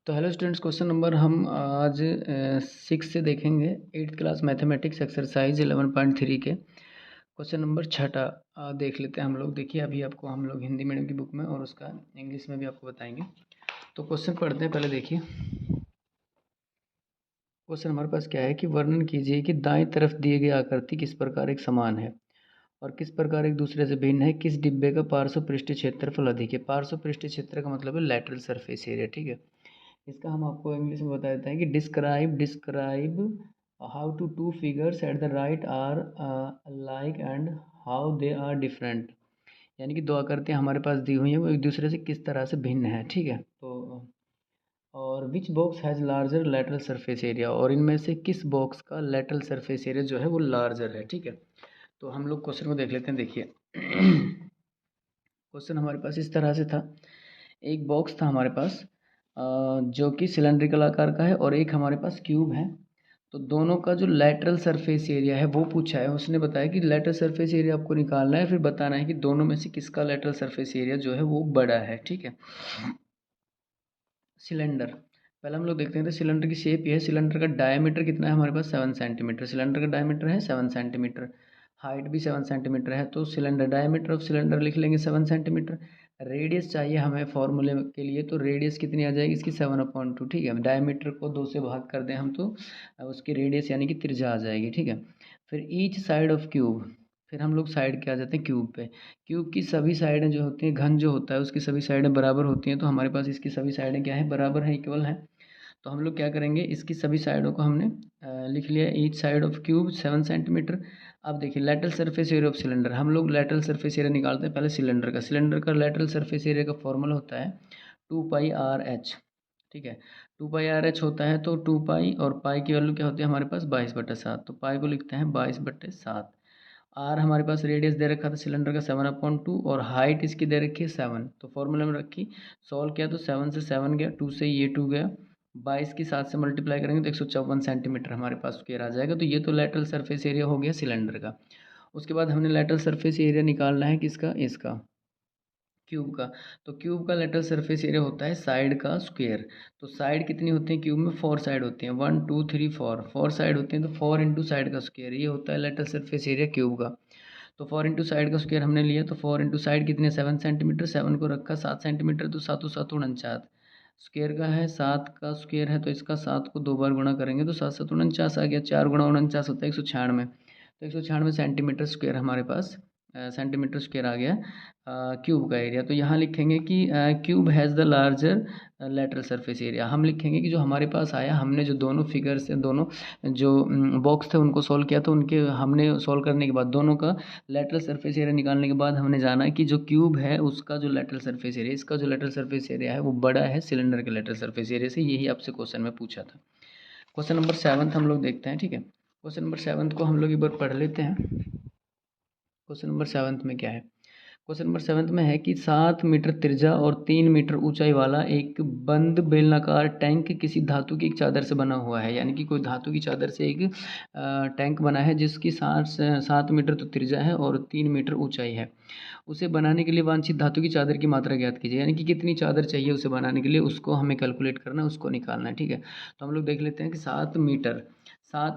तो hello students, question number हम आज 6 से देखेंगे। 8th क्लास मैथमेटिक्स एक्सरसाइज 11.3 के क्वेश्चन नंबर छठा देख लेते हैं हम लोग। देखिए, अभी आपको हम लोग हिंदी मीडियम की बुक में और उसका इंग्लिश में भी आपको बताएंगे। तो क्वेश्चन पढ़ते हैं। पहले देखिए, क्वेश्चन हमारे पास क्या है कि वर्णन कीजिए कि दाएं तरफ दिए गए आकृति किस प्रकार एक समान है और किस प्रकार एक दूसरे से भिन्न है। किस डिब्बे का पार्श्व पृष्ठीय क्षेत्रफल अधिक है। पार्श्व पृष्ठीय क्षेत्र का मतलब है लैटरल सरफेस एरिया। ठीक है, इसका हम आपको इंग्लिश में बता देते हैं कि describe how to figures at the right are like and how they are different. यानी कि दो आकृतियाँ हमारे पास दी हुई हैं, वो एक दूसरे से किस तरह से भिन्न है। ठीक है, तो और which box has larger lateral surface area, और इनमें से किस बॉक्स का लेटरल सरफेस एरिया जो है वो लार्जर है। ठीक है, तो हम लोग क्वेश्चन को देख लेते हैं। देखिए, क्वेश्चन हमारे पास इस तरह से था। एक बॉक्स था हमारे पास जो कि सिलेंड्रिकल आकार का है, और एक हमारे पास क्यूब है। तो दोनों का जो लेटरल सरफेस एरिया है वो पूछा है। उसने बताया कि लेटरल सरफेस एरिया आपको निकालना है, फिर बताना है कि दोनों में से किसका लेटरल सरफेस एरिया जो है वो बड़ा है। ठीक है, सिलेंडर पहले हम लोग देखते हैं। तो सिलेंडर की शेप ये है। सिलेंडर का डायमीटर कितना है हमारे पास 7 सेंटीमीटर। सिलेंडर का डायमीटर है 7 सेंटीमीटर, हाइट भी 7 सेंटीमीटर है। तो सिलेंडर डायमीटर ऑफ सिलेंडर लिख लेंगे 7 सेंटीमीटर। रेडियस चाहिए हमें फॉर्मूले के लिए, तो रेडियस कितनी आ जाएगी इसकी 7/2। ठीक है, डायमीटर को 2 से भाग कर दें हम तो उसकी रेडियस यानी कि त्रिज्या आ जाएगी। ठीक है, फिर ईच साइड ऑफ क्यूब, फिर हम लोग साइड के आ जाते हैं क्यूब पे। क्यूब की सभी साइडें जो होती हैं, घन जो होता है उसकी सभी साइडें बराबर होती हैं। तो हमारे पास इसकी सभी साइडें क्या है, बराबर है, इक्वल है। तो हम लोग क्या करेंगे, इसकी सभी साइडों को हमने लिख लिया। Each side of cube 7 centimetre. अब देखिए, lateral surface area of cylinder, हम लोग लेटरल सरफेस एरिया निकालते हैं पहले सिलेंडर का। सिलेंडर का लेटरल सरफेस एरिया का फॉर्मूला होता है 2πr/h। ठीक है, 2πr/h होता है। तो 2π और पाई की वैल्यू क्या होती है हमारे पास 22/7। तो पाई को लिखते हैं 22/7। आर हमारे पास रेडियस दे रखा था सिलेंडर का 7/2, और हाइट इसकी दे रखी है 7। तो फॉर्मूला में रखी, सॉल्व किया तो 7 से 7 गया, 2 से ये 2 गया, 22 की 7 से मल्टीप्लाई करेंगे तो 154 सेंटीमीटर हमारे पास स्क्वायर आ जाएगा। तो ये तो लेटरल सरफेस एरिया हो गया सिलेंडर का। उसके बाद हमने लेटरल सरफेस एरिया निकालना है किसका, इसका क्यूब का। तो क्यूब का लेटरल सरफेस एरिया होता है साइड का स्क्वायर। तो साइड कितनी होती है क्यूब में, 4 साइड होती हैं, 1 2 3 4 साइड होती हैं। तो 4 इंटू साइड का स्क्वायर, ये होता है लेटरल सरफेस एरिया क्यूब का। तो 4 इंटू साइड का स्क्वायर हमने लिया। तो 4 इंटू साइड कितने 7 सेंटीमीटर, 7 को रखा 7 सेंटीमीटर, तो 7 7 49 स्क्वायर का है। 7 का स्क्वायर है तो इसका 7 को 2 बार गुणा करेंगे तो 7 7 49 आ गया। 4 गुणा 49 होता है 196। तो 196 सेंटीमीटर स्क्वायर हमारे पास सेंटीमीटर स्क्वायर आ गया क्यूब का एरिया। तो यहाँ लिखेंगे कि cube has the larger lateral surface area. हम लिखेंगे कि जो हमारे पास आया, हमने जो दोनों फिगर्स से दोनों जो बॉक्स थे उनको सॉल्व किया, तो उनके हमने सॉल्व करने के बाद दोनों का लेटरल सरफेस एरिया निकालने के बाद हमने जाना कि जो क्यूब है उसका जो लेटरल सरफेस एरिया, इसका जो लेटरल सरफेस एरिया है वो बड़ा है सिलेंडर के लेटरल सरफेस एरिया से। यही आपसे क्वेश्चन में पूछा था। क्वेश्चन नंबर 7 हम लोग देखते हैं। ठीक है, क्वेश्चन नंबर 7 को हम लोग एक बार पढ़ लेते हैं। क्वेश्चन नंबर 7 में क्या है, क्वेश्चन नंबर 7 में है कि 7 मीटर त्रिज्या और 3 मीटर ऊंचाई वाला एक बंद बेलनाकार टैंक किसी धातु की एक चादर से बना हुआ है। यानी कि कोई धातु की चादर से एक टैंक बना है जिसकी 7 मीटर तो त्रिज्या है और 3 मीटर ऊंचाई है। उसे बनाने के लिए वांछित धातु की चादर की मात्रा ज्ञात कीजिए। यानी कि कितनी चादर चाहिए उसे बनाने के लिए, उसको हमें कैलकुलेट करना है, उसको निकालना है। ठीक है, तो हम लोग देख लेते हैं कि 7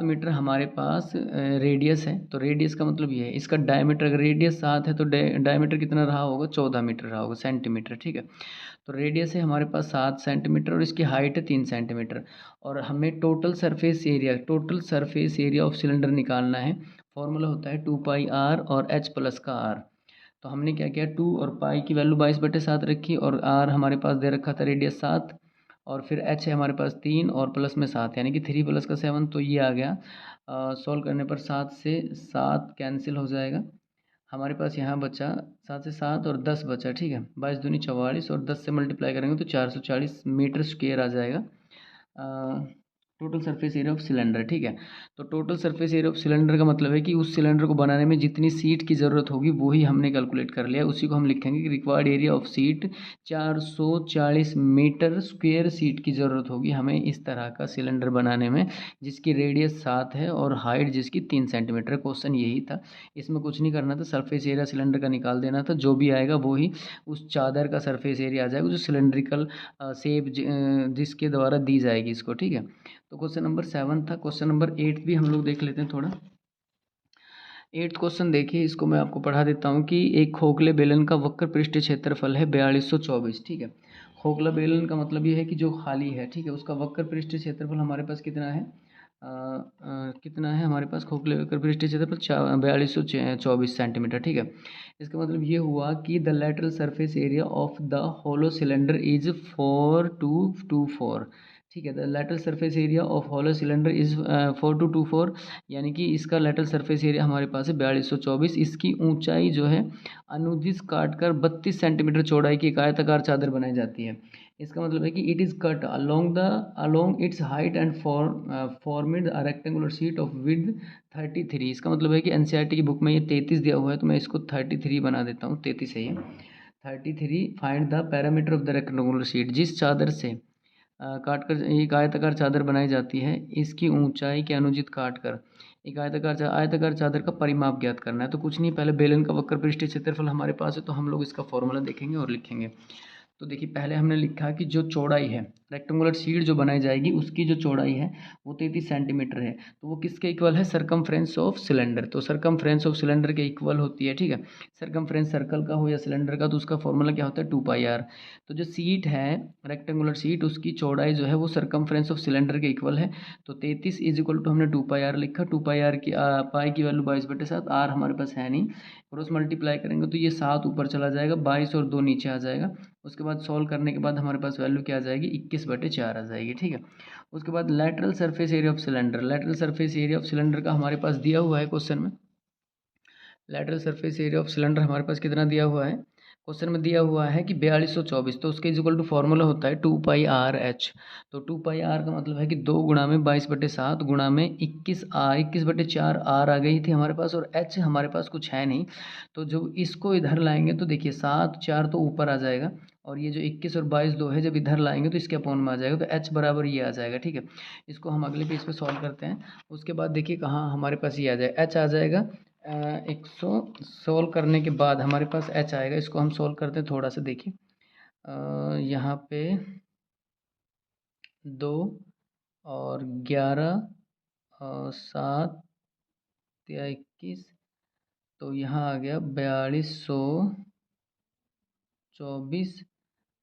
मीटर हमारे पास रेडियस है। तो रेडियस का मतलब ये है, इसका डायमीटर, अगर रेडियस 7 है तो डायमीटर कितना रहा होगा, 14 मीटर रहा होगा, सेंटीमीटर। ठीक है, तो रेडियस है हमारे पास 7 सेंटीमीटर और इसकी हाइट है 3 सेंटीमीटर। और हमें total surface area of cylinder निकालना है। फॉर्मूला होता है 2πr और h प्लस का r। तो हमने क्या किया, 2 और पाई की वैल्यू 22/7 रखी, और r हमारे पास दे रखा था रेडियस 7, और फिर h है हमारे पास 3 और प्लस में 7, यानी कि 3 प्लस का 7, तो ये आ गया। सॉल्व करने पर 7 से 7 कैंसिल हो जाएगा, हमारे पास यहाँ बचा 7 से 7 और 10 बचा। ठीक है, 22 दूनी 44 और 10 से मल्टीप्लाई करेंगे तो 440 मीटर स्क्वायर आ जाएगा। Total surface area of cylinder, ठीक है। तो total surface area of cylinder का मतलब है कि उस सिलेंडर को बनाने में जितनी सीट की ज़रूरत होगी वो ही हमने कैलकुलेट कर लिया, उसी को हम लिखेंगे कि required area of sheet 440 metre square sheet की ज़रूरत होगी हमें इस तरह का सिलेंडर बनाने में, जिसकी रेडियस 7 है और हाइट जिसकी 3 सेंटीमीटर। क्वेश्चन यही था, इसमें कुछ नहीं करना था, सरफेस एरिया सिलेंडर का निकाल देना था, जो भी आएगा वो ही उस चादर का सरफेस एरिया आ जाएगा जो सिलेंड्रिकल शेप जिसके द्वारा दी जाएगी इसको, ठीक है। तो क्वेश्चन नंबर 7 था। क्वेश्चन नंबर 8 भी हम लोग देख लेते हैं थोड़ा। 8th क्वेश्चन देखिए, इसको मैं आपको पढ़ा देता हूँ कि एक खोखले बेलन का वक्र पृष्ठीय क्षेत्रफल है 4224, ठीक है। खोखला बेलन का मतलब ये है कि जो खाली है, ठीक है, उसका वक्र पृष्ठीय क्षेत्रफल हमारे पास कितना है, कितना है हमारे पास खोखले वक्र पृष्ठीय क्षेत्रफल 4224 सेंटीमीटर, ठीक है। इसका मतलब ये हुआ कि the lateral surface area of the hollow cylinder is 4224, ठीक है। The lateral surface area of hollow cylinder is 4224, यानी कि इसका लेटरल सरफेस एरिया हमारे पास है 4224। इसकी ऊंचाई जो है अनुदिश काटकर 32 सेंटीमीटर चौड़ाई की एक आयताकार चादर बनाई जाती है। इसका मतलब है कि it is cut along it's height and formed a rectangular sheet of width 33। इसका मतलब है कि एनसीईआरटी की बुक में ये 33 दिया हुआ है, तो मैं इसको 33 बना देता हूँ, 33 है ये। 33 find the parameter of the rectangular sheet, जिस चादर से काट कर एक आयताकार चादर बनाई जाती है, इसकी ऊंचाई के अनुचित काट कर एक आयताकार चादर का परिमाप ज्ञात करना है। तो कुछ नहीं, पहले बेलन का वक्र पृष्ठीय क्षेत्रफल हमारे पास है, तो हम लोग इसका फॉर्मूला देखेंगे और लिखेंगे। तो देखिए, पहले हमने लिखा कि जो चौड़ाई है, रेक्टेंगुलर शीट जो बनाई जाएगी उसकी जो चौड़ाई है वो 33 सेंटीमीटर है, तो वो किसके इक्वल है, सरकमफ्रेंस ऑफ सिलेंडर। तो सरकमफ्रेंस ऑफ सिलेंडर के इक्वल होती है, ठीक है। सरकमफ्रेंस सर्कल का हो या सिलेंडर का, तो उसका फॉर्मूला क्या होता है, 2πr। तो जो सीट है रेक्टेंगुलर सीट, उसकी चौड़ाई जो है वो सरकमफ्रेंस ऑफ सिलेंडर के इक्वल है। तो 33 इज इक्वल टू हमने 2πr लिखा, 2πr की पाई की वैल्यू 22/7, आर हमारे पास है नहीं, क्रॉस मल्टीप्लाई करेंगे तो ये 7 ऊपर चला जाएगा, 22 और 2 नीचे आ जाएगा। उसके बाद सॉल्व करने के बाद हमारे पास वैल्यू क्या आ जाएगी, 21/4 आ जाएगी, ठीक है। उसके बाद lateral surface area of cylinder, lateral surface area of cylinder का हमारे पास दिया हुआ है क्वेश्चन में। Lateral surface area of cylinder हमारे पास कितना दिया हुआ है, क्वेश्चन में दिया हुआ है कि 4224, तो उसके इक्वल टू फॉर्मूला होता है 2πrh। तो 2πr का मतलब है कि 2 गुणा में 22/7 गुणा में 21/4 आर आ गई थी हमारे पास, और एच हमारे पास कुछ है नहीं। तो जब इसको इधर लाएंगे तो देखिए 7 4 तो ऊपर आ जाएगा, और ये जो 21 और 22 2 है, जब इधर लाएंगे तो इसके अपॉन में आ जाएगा, तो एच बराबर ये आ जाएगा, ठीक है। इसको हम अगले पेज पे सॉल्व करते हैं। उसके बाद देखिए कहाँ हमारे पास ये आ जाएगा, एच आ जाएगा 100। सोल्व करने के बाद हमारे पास एच आएगा, इसको हम सोल्व करते हैं थोड़ा सा, देखिए यहाँ पे 2 और 11 और 7 या 21, तो यहाँ आ गया 4224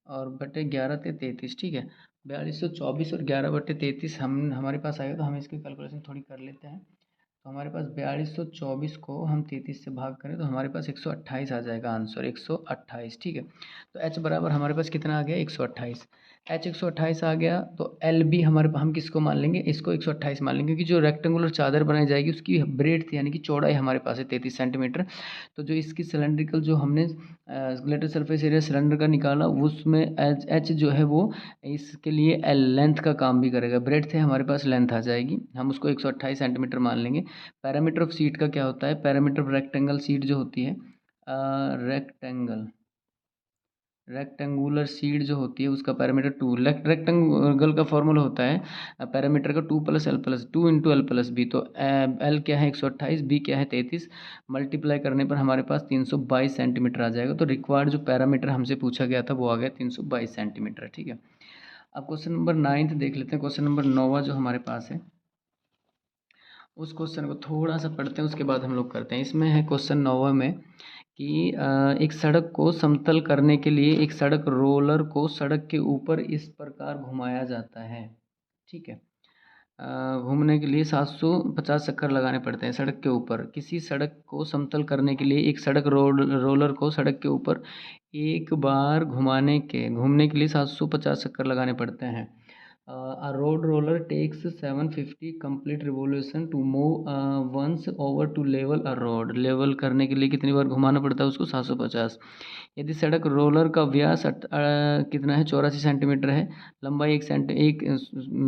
और बटे 11 × 33, ठीक है। 4224 और 11/33 हम हमारे पास आएगा, तो हम इसकी कैलकुलेशन थोड़ी कर लेते हैं। तो हमारे पास 4224 को हम 33 से भाग करें तो हमारे पास 128 आ जाएगा आंसर, 128, ठीक है। तो h बराबर हमारे पास कितना आ गया, 128। h 128 आ गया, तो एल बी हमारे हम किसको मान लेंगे, इसको 128 मान लेंगे, क्योंकि जो रेक्टेंगुलर चादर बनाई जाएगी उसकी ब्रेड यानी कि चौड़ाई हमारे पास है 33 सेंटीमीटर। तो जो इसकी सिलेंड्रिकल जो हमने लेटर सरफेस एरिया सिलेंडर का निकाला, उसमें एच जो है वो इसके लिए एल लेंथ का काम भी करेगा, ब्रेड थे हमारे पास लेंथ आ जाएगी, हम उसको 128 सेंटीमीटर मान लेंगे। पैरामीटर ऑफ सीट का क्या होता है, पैरामीटर ऑफ रेक्टेंगल सीट जो होती है, रेक्टेंगुलर सीट जो होती है उसका पैरामीटर 2, रेक्टेंगल का फॉर्मूला होता है पैरामीटर का 2 + L + 2 × L + B। तो L क्या है 128, B क्या है 33, मल्टीप्लाई करने पर हमारे पास 322 सेंटीमीटर आ जाएगा। तो रिक्वायर्ड जो पैरामीटर हमसे पूछा गया था वो आ गया 322 सेंटीमीटर, ठीक है। अब क्वेश्चन नंबर 9 देख लेते हैं। क्वेश्चन नंबर 9 जो हमारे पास है, उस क्वेश्चन को थोड़ा सा पढ़ते हैं, उसके बाद हम लोग करते हैं। इसमें है क्वेश्चन 9 में कि एक सड़क को समतल करने के लिए एक सड़क रोलर को सड़क के ऊपर इस प्रकार घुमाया जाता है, ठीक है। घूमने के लिए 750 चक्कर लगाने पड़ते हैं सड़क के ऊपर। किसी सड़क को समतल करने के लिए एक सड़क रोलर को सड़क के ऊपर एक बार घूमने के लिए 750 चक्कर लगाने पड़ते हैं। A road roller takes 750 complete revolution to move once over to level a road. Level करने के लिए कितनी बार घुमाना पड़ता है उसको? 750। यदि सड़क रोलर का व्यास कितना है? 84 सेंटीमीटर है, लंबाई 1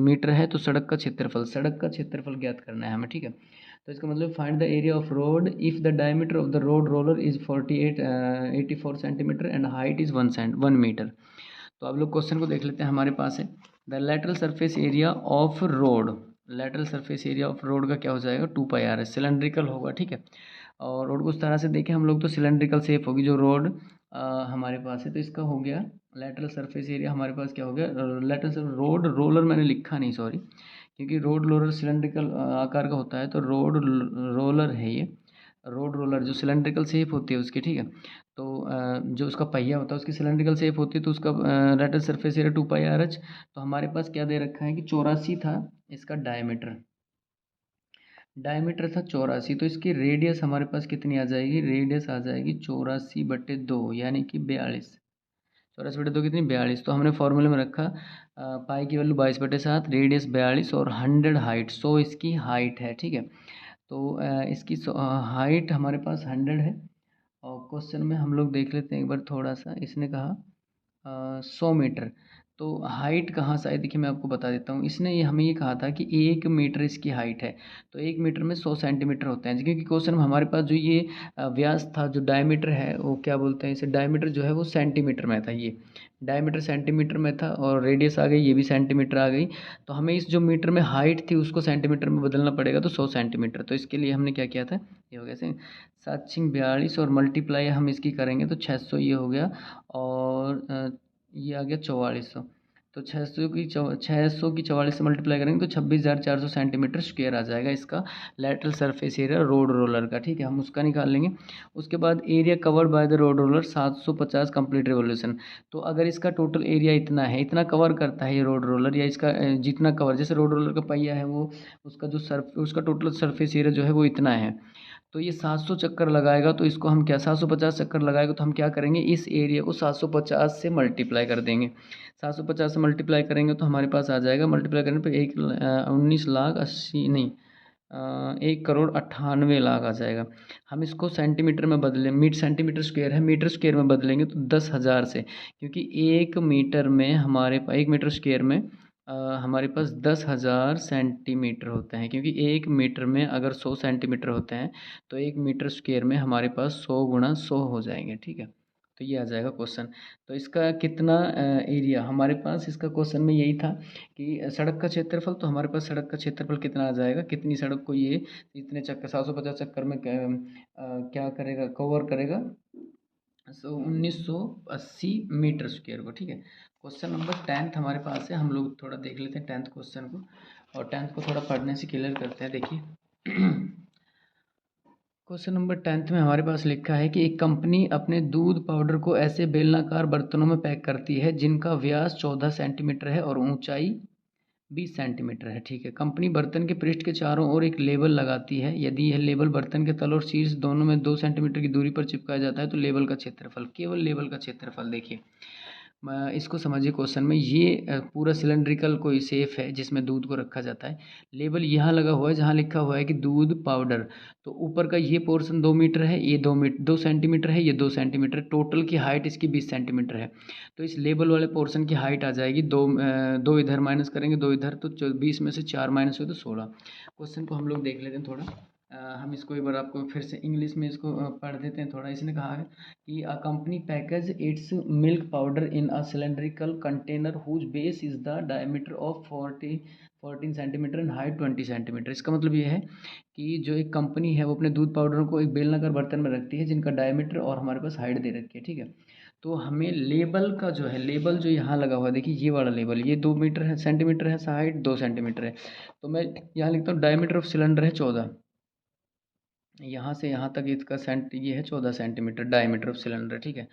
मीटर है, तो सड़क का क्षेत्रफल ज्ञात करना है हमें, ठीक है। तो इसका मतलब find the area of road if the diameter of the road roller is 84 centimetre and height is 1 metre. तो अब लोग क्वेश्चन को देख लेते हैं। हमारे पास है the lateral surface area of road. Lateral surface area of road का क्या हो जाएगा? 2πr है, सिलेंड्रिकल होगा, ठीक है। और रोड को उस तरह से देखें हम लोग तो सिलेंड्रिकल शेप होगी जो रोड हमारे पास है। तो इसका हो गया लेटरल सरफेस एरिया हमारे पास क्या हो गया? लेटरल रोड रोलर मैंने लिखा नहीं, सॉरी, क्योंकि रोड रोलर सिलेंड्रिकल आकार का होता है, तो रोड रोलर है ये। रोड रोलर जो सिलेंड्रिकल शेप होती है उसकी, ठीक है। तो जो उसका पहिया होता है उसकी सिलेंड्रिकल शेप होती है, तो उसका लेटरल सरफेस एरिया 2πrh। तो हमारे पास क्या दे रखा है कि 84 था इसका डायमीटर। डायमीटर था 84, तो इसकी रेडियस हमारे पास कितनी आ जाएगी? रेडियस आ जाएगी 84/2 यानी कि 42। 84/2 कितनी? 42। तो हमने फॉर्मूले में रखा पाई की वैल्यू 22/7, रेडियस 42 और 100 हाइट, 100 इसकी हाइट है, ठीक है। तो इसकी हाइट हमारे पास 100 है। और क्वेश्चन में हम लोग देख लेते हैं एक बार थोड़ा सा। इसने कहा 100 मीटर। तो हाइट कहाँ से आई? देखिए मैं आपको बता देता हूँ। इसने ये हमें ये कहा था कि 1 मीटर इसकी हाइट है, तो 1 मीटर में 100 सेंटीमीटर होते हैं। क्योंकि क्वेश्चन में हमारे पास जो ये व्यास था, जो डायमीटर है वो क्या बोलते हैं इसे? डायमीटर जो है वो सेंटीमीटर में था, ये डायमीटर सेंटीमीटर में था, और रेडियस आ गई, ये भी सेंटीमीटर आ गई। तो हमें इस जो मीटर में हाइट थी उसको सेंटीमीटर में बदलना पड़ेगा, तो 100 सेंटीमीटर। तो इसके लिए हमने क्या किया था? ये हो गया ऐसे 7×42 और मल्टीप्लाई हम इसकी करेंगे तो 600 ये हो गया, और ये आ गया 4400। तो 600 की 44 से मल्टीप्लाई करेंगे तो 26,400 सेंटीमीटर स्क्वायर आ जाएगा इसका lateral surface area road roller का, ठीक है। हम उसका निकाल लेंगे। उसके बाद area covered by the road roller 750 complete revolution. तो अगर इसका टोटल एरिया इतना है, इतना कवर करता है ये रोड रोलर, या इसका जितना कवर, जैसे रोड रोलर का पहिया है वो उसका जो उसका टोटल सरफेस एरिया जो है वो इतना है, तो ये 700 चक्कर लगाएगा। तो इसको हम क्या 750 चक्कर लगाएगा, तो हम क्या करेंगे? इस एरिया को 750 से मल्टीप्लाई कर देंगे। 750 से मल्टीप्लाई करेंगे तो हमारे पास आ जाएगा, मल्टीप्लाई करने पे 19,80,000 नहीं 1,98,00,000 आ जाएगा। हम इसको सेंटीमीटर में बदलें, सेंटीमीटर स्क्वायर है, मीटर स्क्वायर में बदलेंगे तो 10,000 से, क्योंकि 1 मीटर में हमारे पास 1 मीटर स्क्वायर में हमारे पास 10,000 सेंटीमीटर होते हैं। क्योंकि 1 मीटर में अगर 100 सेंटीमीटर होते हैं तो 1 मीटर स्क्वायर में हमारे पास 100 × 100 हो जाएंगे, ठीक है। तो ये आ जाएगा क्वेश्चन। तो इसका कितना एरिया हमारे पास, इसका क्वेश्चन में यही था कि सड़क का क्षेत्रफल, तो हमारे पास सड़क का क्षेत्रफल कितना आ जाएगा? कितनी सड़क को ये इतने चक्कर 750 चक्कर में क्या करेगा? कवर करेगा 1980 मीटर स्क्वायर को, ठीक है। क्वेश्चन नंबर 10 हमारे पास है, हम लोग थोड़ा देख लेते हैं 10th क्वेश्चन को, और 10th को थोड़ा पढ़ने से क्लियर करते हैं। देखिए क्वेश्चन नंबर 10th में हमारे पास लिखा है कि एक कंपनी अपने दूध पाउडर को ऐसे बेलनाकार बर्तनों में पैक करती है जिनका व्यास 14 सेंटीमीटर है और ऊंचाई 20 सेंटीमीटर है, ठीक है। कंपनी बर्तन के पृष्ठ के चारों ओर एक लेबल लगाती है। यदि यह लेबल बर्तन के तल और शीर्ष दोनों में 2 सेंटीमीटर की दूरी पर चिपकाया जाता है तो लेबल का क्षेत्रफल, केवल लेबल का क्षेत्रफल देखिए। इसको समझिए। क्वेश्चन में ये पूरा सिलेंड्रिकल कोई सेफ है जिसमें दूध को रखा जाता है। लेबल यहाँ लगा हुआ है जहाँ लिखा हुआ है कि दूध पाउडर, तो ऊपर का ये पोर्शन 2 मीटर है, ये 2 सेंटीमीटर है, ये 2 सेंटीमीटर, टोटल की हाइट इसकी 20 सेंटीमीटर है। तो इस लेबल वाले पोर्शन की हाइट आ जाएगी 2 इधर माइनस करेंगे 2 इधर, तो 20 में से 4 माइनस हुए तो 16। क्वेश्चन को हम लोग देख लेते हैं थोड़ा। हम इसको एक बार आपको फिर से इंग्लिश में इसको पढ़ देते हैं थोड़ा। इसने कहा है कि a company package its milk powder in a cylindrical container whose base is the diameter of 14 centimetre and height 20 centimetre. इसका मतलब ये है कि जो एक कंपनी है वो अपने दूध पाउडर को एक बेलनाकार बर्तन में रखती है जिनका डायमीटर और हमारे पास हाइट दे रखी है, ठीक है। तो हमें लेबल का जो है, लेबल जो यहाँ लगा हुआ है, देखिए ये वाला लेबल, ये 2 मीटर है, सेंटीमीटर है, हाइट 2 सेंटीमीटर है। तो मैं यहाँ लिखता हूँ डायमीटर ऑफ सिलेंडर है 14, यहाँ से यहाँ तक इसका ये है 14 सेंटीमीटर डायमीटर ऑफ सिलेंडर, ठीक है।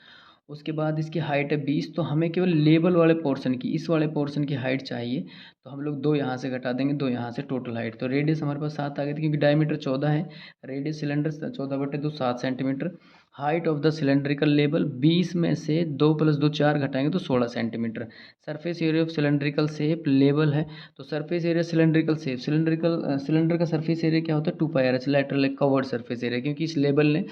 उसके बाद इसकी हाइट है 20, तो हमें केवल लेबल वाले पोर्शन की, इस वाले पोर्शन की हाइट चाहिए। तो हम लोग 2 यहाँ से घटा देंगे, 2 यहाँ से, टोटल हाइट। तो रेडियस हमारे पास 7 आ गई थी क्योंकि डायमीटर 14 है, radius cylinder 14/2 7 centimetre. Height of the cylindrical label 20 में से 2 + 2 4 घटाएंगे तो 16 centimetre. Surface area of cylindrical shape label है, तो surface area cylindrical shape cylinder का सरफेस एरिया क्या होता है 2πr/h lateral curved surface area, क्योंकि इस लेबल ने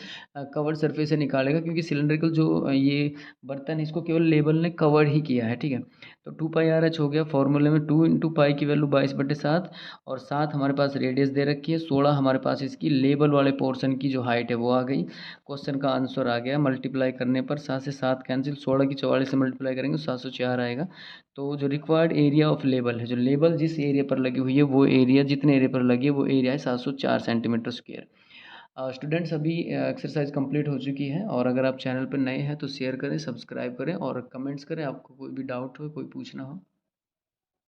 कवर्ड सरफेस से निकालेगा, क्योंकि सिलेंड्रिकल जो ये बर्तन है इसको केवल लेबल ने कवर्ड ही किया है, ठीक है। तो 2πr/h हो गया, फॉर्मूले में 2 × पाई की वैल्यू 22/7 और 7 हमारे पास रेडियस दे रखी है, 16 हमारे पास इसकी लेबल वाले पोर्शन की जो हाइट है वो आ गई। क्वेश्चन का आंसर आ गया, मल्टीप्लाई करने पर 7 से 7 कैंसिल, 16 की 44 से मल्टीप्लाई करेंगे तो 704 आएगा। तो जो रिक्वायर्ड एरिया ऑफ लेबल है, जो लेबल जिस एरिया पर लगी हुई है वो एरिया, जितने एरिया पर लगी है वो एरिया है 704 सेंटीमीटर स्क्वायर। स्टूडेंट्स अभी एक्सरसाइज कंप्लीट हो चुकी है, और अगर आप चैनल पर नए हैं तो शेयर करें, सब्सक्राइब करें और कमेंट्स करें, आपको कोई भी डाउट हो, कोई पूछना हो।